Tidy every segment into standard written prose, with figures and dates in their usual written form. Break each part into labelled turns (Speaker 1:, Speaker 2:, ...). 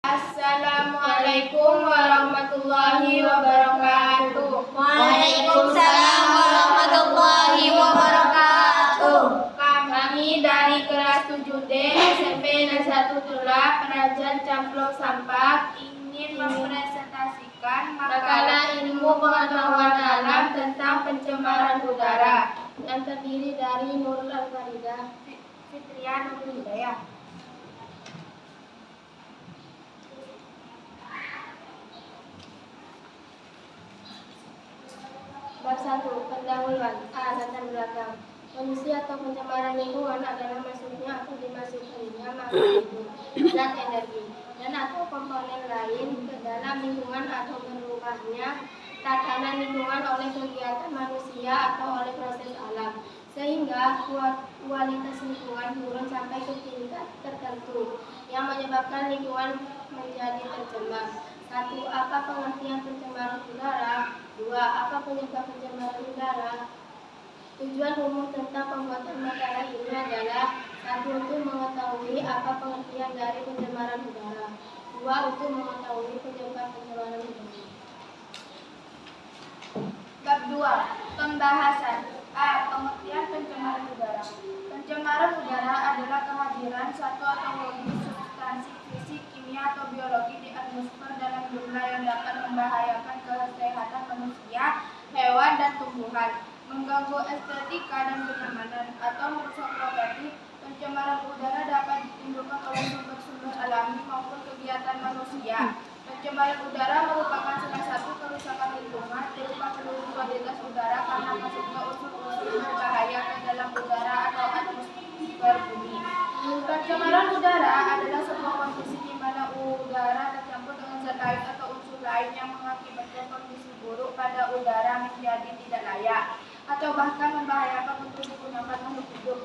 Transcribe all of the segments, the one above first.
Speaker 1: Assalamualaikum warahmatullahi wabarakatuh.
Speaker 2: Waalaikumsalam warahmatullahi wabarakatuh.
Speaker 1: Kami dari kelas 7D SMP Negeri 1 Tula Penajam Camplong Sampang ingin mempresentasikan makalah ilmu pengetahuan alam tentang pencemaran udara yang terdiri dari Nurul Al-Faridah, Fitriya Nurul Hidayah. Bab 1. Pendahuluan. A. Latar belakang. Polusi atau pencemaran lingkungan adalah masuknya atau dimasukkannya makhluk hidup, zat energi, dan atau komponen lain ke dalam lingkungan atau berubahnya tatanan lingkungan oleh kegiatan manusia atau oleh proses alam, sehingga kualitas lingkungan turun sampai ke tingkat tertentu yang menyebabkan lingkungan menjadi tercemar. 1. Apa pengertian pencemaran udara? 2. Apa penyebab pencemaran udara? Tujuan umum tentang pembuatan makalah ini adalah 1. Untuk mengetahui apa pengertian dari pencemaran udara. 2. Untuk mengetahui penyebab pencemaran udara. Bab 2. Pembahasan. A. Pengertian pencemaran udara. Pencemaran udara adalah kehadiran satu atau lebih substansi fisik, kimia, atau biologi di atmosfer dalam jumlah yang dapat membahayakan kesehatan manusia, hewan, dan tumbuhan, mengganggu estetika dan kenyamanan, atau merusak properti. Pencemaran udara dapat ditimbulkan oleh sumber-sumber alami maupun kegiatan manusia. Pencemaran udara merupakan salah satu kerusakan lingkungan berupa penurunan kualitas udara karena masuknya unsur-unsur berbahaya ke dalam udara atau atmosfer bumi. Pencemaran udara adalah sebuah kondisi di mana udara tercampur dengan zat lain atau unsur lain yang mengakibatkan kondisi buruk pada udara menjadi tidak layak atau bahkan membahayakan untuk digunakan makhluk hidup.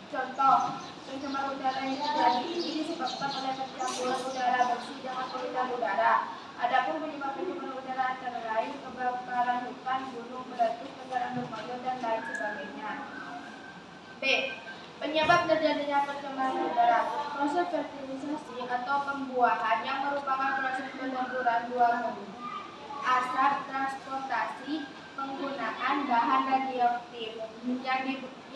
Speaker 1: Contoh, pencemaran udara yang terjadi ini disebabkan oleh percampuran udara bersih dengan polutan udara. Adapun penyebab pencemaran udara antara lain kebakaran hutan, gunung meletus, kendaraan bermotor, dan lain sebagainya. B. Penyebab terjadinya pencemaran udara. Proses fertilisasi atau pembuahan yang merupakan proses pelemburan dua gandum, asap, transportasi, penggunaan bahan radioaktif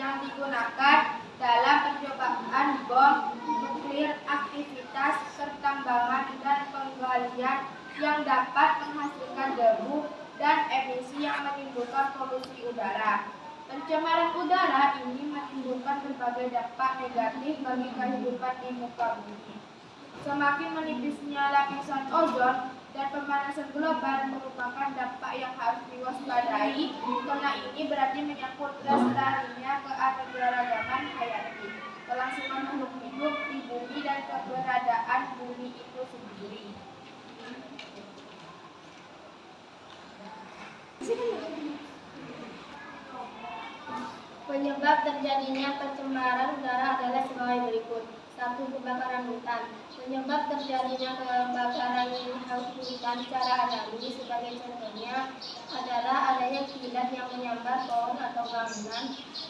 Speaker 1: yang digunakan dalam percobaan bom nuklir, aktivitas pertambangan dan penggalian yang dapat menghasilkan debu dan emisi yang menimbulkan polusi udara. Pencemaran udara ini menimbulkan berbagai dampak negatif bagi kehidupan di muka bumi. Semakin menipisnya lapisan ozon dan pemanasan global merupakan dampak yang harus diwaspadai, karena ini berarti menyangkut lestarinya keanekaragaman hayati, kelangsungan makhluk hidup di bumi, dan keberadaan bumi itu sendiri. Penyebab terjadinya pencemaran udara adalah sebagai berikut. 1. Kebakaran hutan. Penyebab terjadinya kebakaran hutan secara alami sebagai contohnya adalah adanya kilat yang menyambar pohon atau bangunan,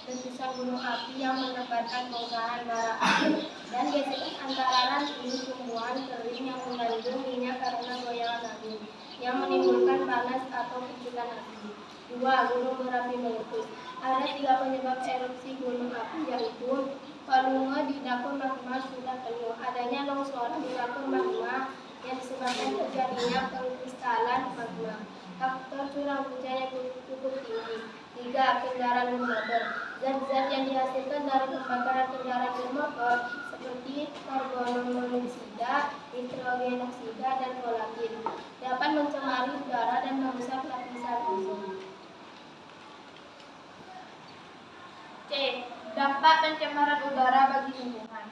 Speaker 1: letusan gunung api yang menebarkan bongkahan bara api, dan gesekan antara ranting tumbuhan kering yang mengandung minyak karena goyangan angin yang menimbulkan panas atau kecutan api. 2. Gunung berapi meletus. Ada 3 penyebab erupsi gunung api, yaitu volume di dapur magma sudah penuh, adanya longsoran di dapur magma yang disebabkan terjadinya pengkristalan magma, faktor curah hujan yang cukup tinggi. 3. Kendaraan bermotor. Zat-zat yang dihasilkan dari pembakaran kendaraan bermotor seperti karbonmonoksida, nitrogenoksida, dan volatil dapat mencemari udara dan merusak lapisan ozon. C. Dampak pencemaran udara bagi lingkungan.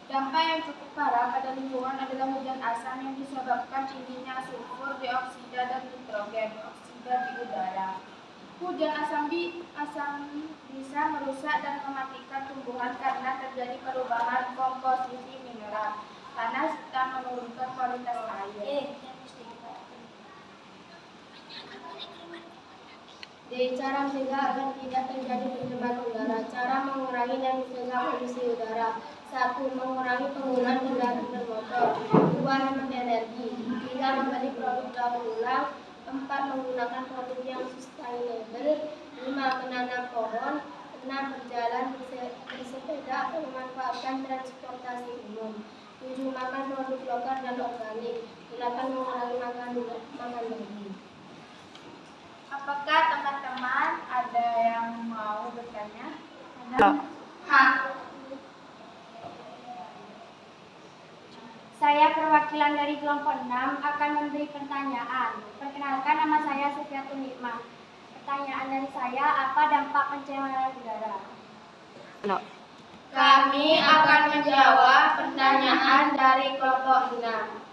Speaker 1: Dampak yang cukup parah pada lingkungan adalah hujan asam yang disebabkan tingginya sulfur dioksida dan nitrogen oksida di udara. Hujan asam bisa merusak dan mematikan tumbuhan karena terjadi perubahan komposisi mineral tanah serta menurunkan kualitas air. D. Cara mencegah agar tidak terjadi pencemaran udara. Cara mengurangi dan mencegah polusi udara. 1. Mengurangi penggunaan kendaraan bermotor. 2.
Speaker 2: menyumbang hemat energi. 3. Membeli produk daur ulang. 4. Menggunakan produk yang sustainable. 5. Menanam pohon. 6. Berjalan bersepeda atau memanfaatkan transportasi umum. 7. Makan produk lokal dan organik. 8. Mengurangi makan daging.
Speaker 1: Apakah teman-teman ada yang mau bertanya?
Speaker 3: Saya perwakilan dari kelompok 6 akan memberi pertanyaan. Perkenalkan, nama saya Sufiatul Nikmah. Pertanyaan dari saya, apa dampak pencemaran udara?
Speaker 2: Kami akan menjawab pertanyaan dari kelompok 6.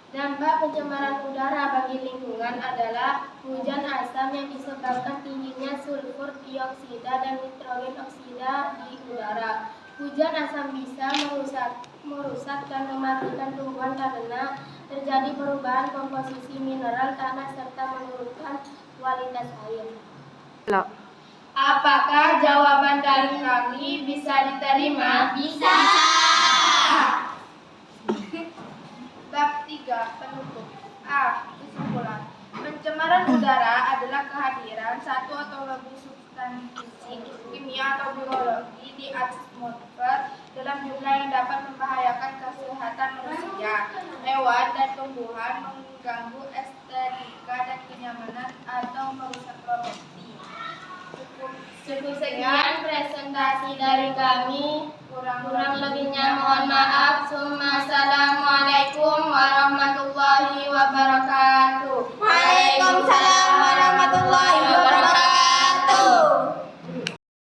Speaker 2: Dampak pencemaran udara bagi lingkungan adalah hujan asam yang disebabkan tingginya sulfur dioksida dan nitrogen oksida di udara. Hujan asam bisa merusak dan mematikan tumbuhan karena terjadi perubahan komposisi mineral tanah serta menurunkan kualitas air. Apakah jawaban dari kami bisa diterima?
Speaker 3: Bisa.
Speaker 1: Bab 3. Penutup. A. Kesimpulan. Pencemaran udara adalah kehadiran satu atau lebih substansi fisik, kimia atau biologi di atmosfer dalam jumlah yang dapat membahayakan kesehatan manusia, hewan, dan tumbuhan, mengganggu estetika dan kenyamanan, atau merusak properti.
Speaker 2: Cukup sekian presentasi dari kami. Kurang lebihnya mohon maaf. Assalamualaikum warahmatullahi wabarakatuh.
Speaker 3: Waalaikumsalam.